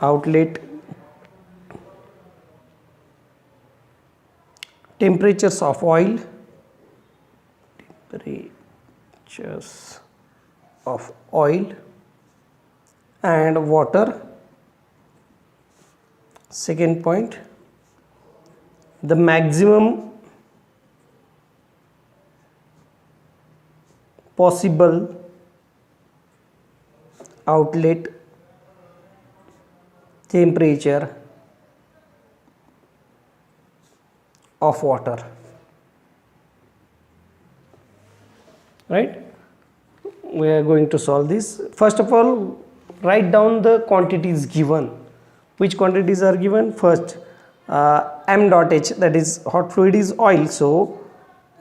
outlet temperatures of oil, temperatures of oil and water. Second point, the maximum possible outlet temperature of water, right? We are going to solve this. First of all, write down the quantities given. Which quantities are given? First, m dot h, that is hot fluid is oil, so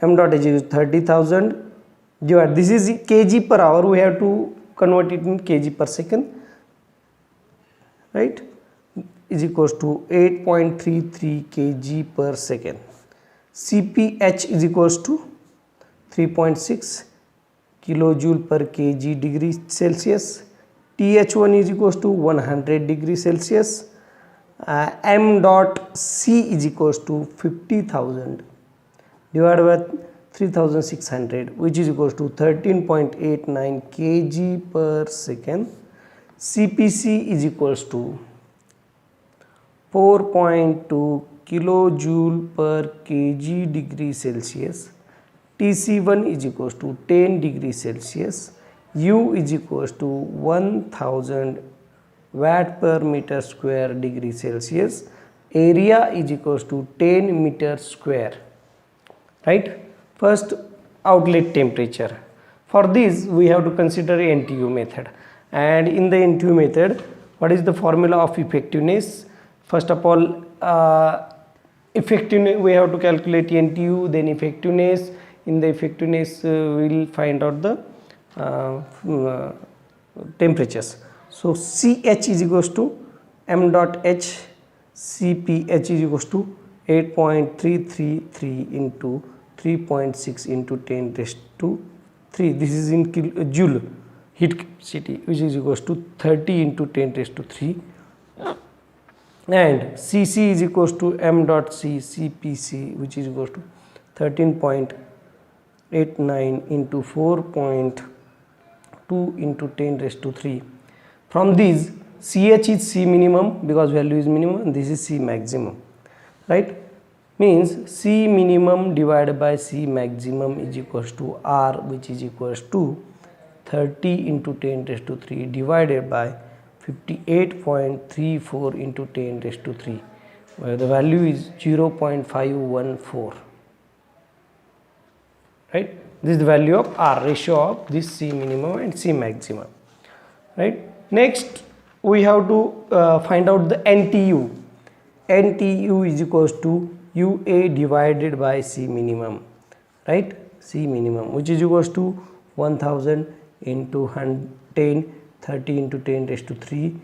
m dot h is 30,000 divided, this is kg per hour, we have to convert it in kg per second, right, is equals to 8.33 kg per second. Cph is equals to 3.6 kilojoule per kg degree Celsius. Th1 is equals to 100 degree Celsius. M dot C is equals to 50,000 divided by 3600, which is equals to 13.89 kg per second. Cpc is equals to 4.2 kilojoule per kg degree Celsius. Tc1 is equals to 10 degree Celsius. U is equals to 1000 watt per meter square degree Celsius. Area is equals to 10 meter square, right? First, outlet temperature. For this we have to consider NTU method, and in the NTU method, what is the formula of effectiveness? First of all, effectiveness, we have to calculate NTU, then effectiveness. In the effectiveness, we will find out the temperatures. So CH is equals to m dot h, Cph is equals to 8.333 into 3.6 into 10 raised to 3. This is in joule heat capacity, which is equals to 30 into 10 raised to 3. And Cc is equals to m dot c, Cpc, which is equals to 13.89 into 4.2 into 10 raised to 3. From these, Ch is C minimum because value is minimum, and this is C maximum, right? Means C minimum divided by C maximum is equals to R, which is equals to 30 into 10 raised to 3 divided by 58.34 into 10 raised to 3, where the value is 0.514, right? This is the value of R, ratio of this C minimum and C maximum, right? Next, we have to find out the NTU. NTU is equals to UA divided by C minimum, right? C minimum, which is equals to 1000 into 10, 30 into 10 raised to 3.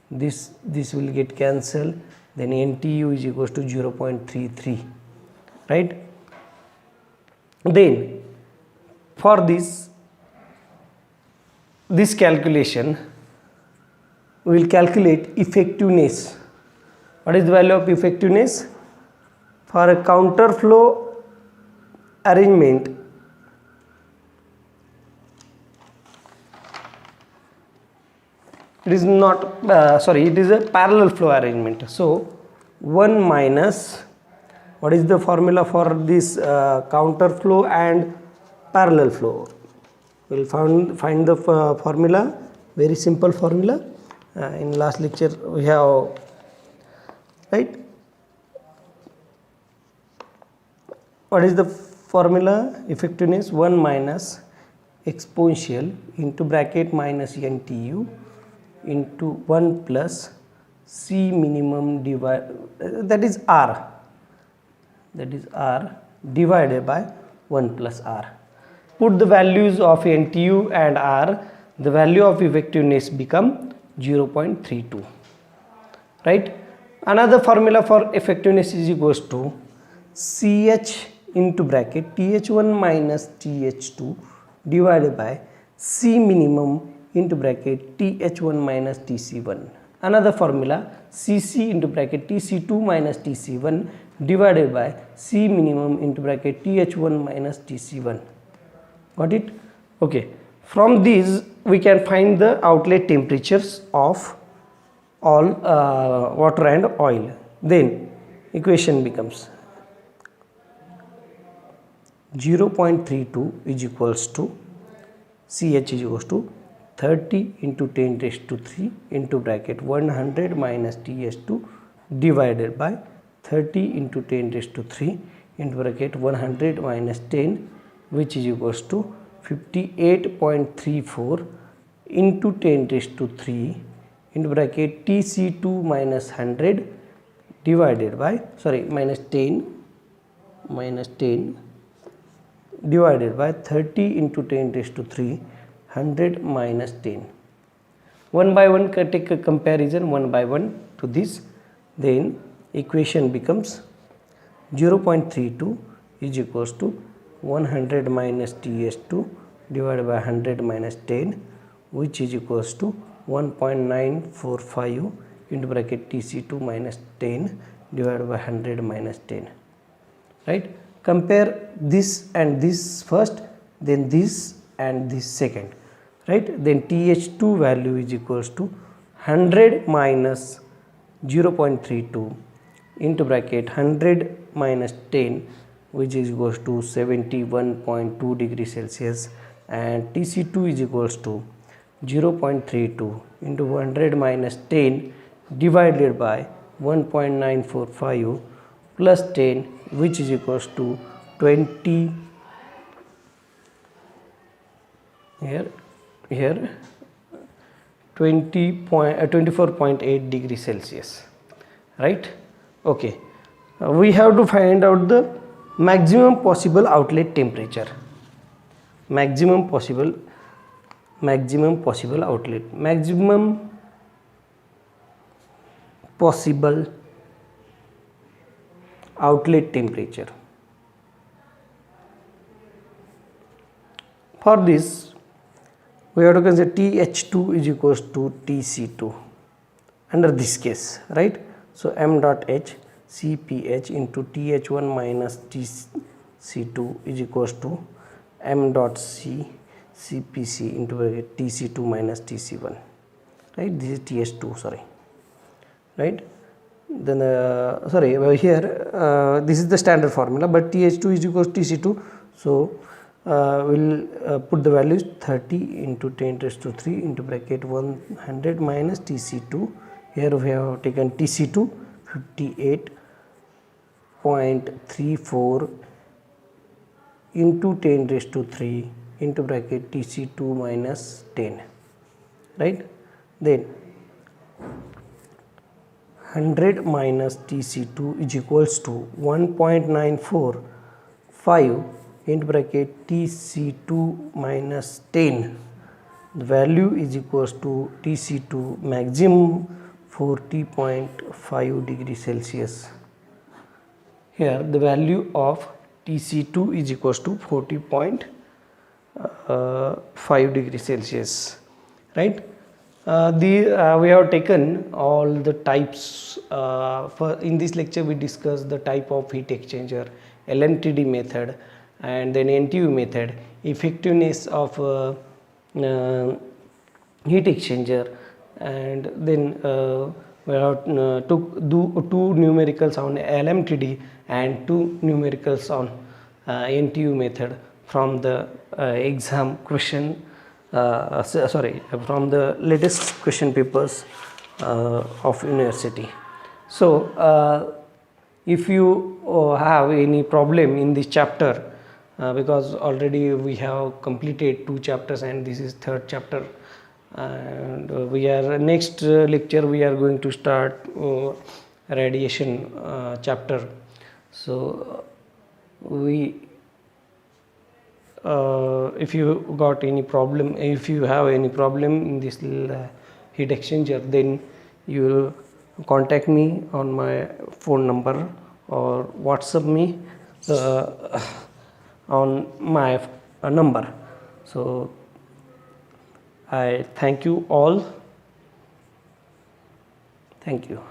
This will get cancelled. Then NTU is equals to 0.33, right? Then for this calculation, we will calculate effectiveness. What is the value of effectiveness? For a counter flow arrangement, it is not it is a parallel flow arrangement. So 1 minus, what is the formula for this counter flow and parallel flow? We will find the formula, very simple formula. In last lecture we have, right? What is the formula? Effectiveness 1 minus exponential into bracket minus NTU into 1 plus C minimum that is R divided by 1 plus R. Put the values of NTU and R, the value of effectiveness become 0.32, right? Another formula for effectiveness is equals to CH into bracket TH1 minus TH2 divided by C minimum into bracket TH1 minus TC1. another formula, Cc into bracket Tc2 minus Tc1 divided by C minimum into bracket Th1 minus Tc1. Got it? Okay. From these we can find the outlet temperatures of all water and oil. Then equation becomes 0.32 is equals to Ch is equals to 30 into 10 raised to 3 into bracket 100 minus Th2 divided by 30 into 10 raised to 3 into bracket 100 minus 10, which is equals to 58.34 into 10 raised to 3 into bracket Tc2 minus 100 divided by minus 10 divided by 30 into 10 raised to 3 100 minus 10. One by one take a comparison one by one to this. Then equation becomes 0.32 is equals to 100 minus Th2 divided by 100 minus 10, which is equals to 1.945 into bracket Tc2 minus 10 divided by 100 minus 10. Right? Compare this and this first, then this and this second. Right? Then Th2 value is equals to 100 minus 0.32 into bracket 100 minus 10, which is equals to 71.2 degrees Celsius, and Tc2 is equals to 0.32 into 100 minus 10 divided by 1.945 plus 10, which is equals to 20 here 24.8 degrees Celsius. Right? Okay. We have to find out the maximum possible outlet temperature. Maximum possible outlet temperature. For this, we have to consider Th2 is equals to Tc2 under this case, right? So m dot h Cph into Th1 minus Tc2 is equals to m dot c Cpc into Tc2 minus Tc1, right? This is Th2, sorry, right? Then here this is the standard formula, but Th2 is equals to Tc2, so we'll put the values 30 into 10 raised to 3 into bracket 100 minus Tc2. Here we have taken Tc2 58.34 into 10 raised to 3 into bracket Tc2 minus 10, right? Then 100 minus Tc2 is equals to 1.945 into bracket Tc2 minus 10. The value is equals to Tc2 maximum 40.5 degrees Celsius. Here the value of Tc2 is equals to 40.5 degrees Celsius, right? We have taken all the types. In this lecture we discussed the type of heat exchanger, LMTD method, and then NTU method, effectiveness of heat exchanger, and then we have took two numericals on LMTD and two numericals on NTU method from the exam question, from the latest question papers of university. So if you have any problem in this chapter, because already we have completed 2 chapters and this is 3rd chapter, and we are next lecture we are going to start radiation chapter. So if you got any problem, if you have any problem in this heat exchanger, then you will contact me on my phone number or WhatsApp me on my number. So I thank you all. Thank you.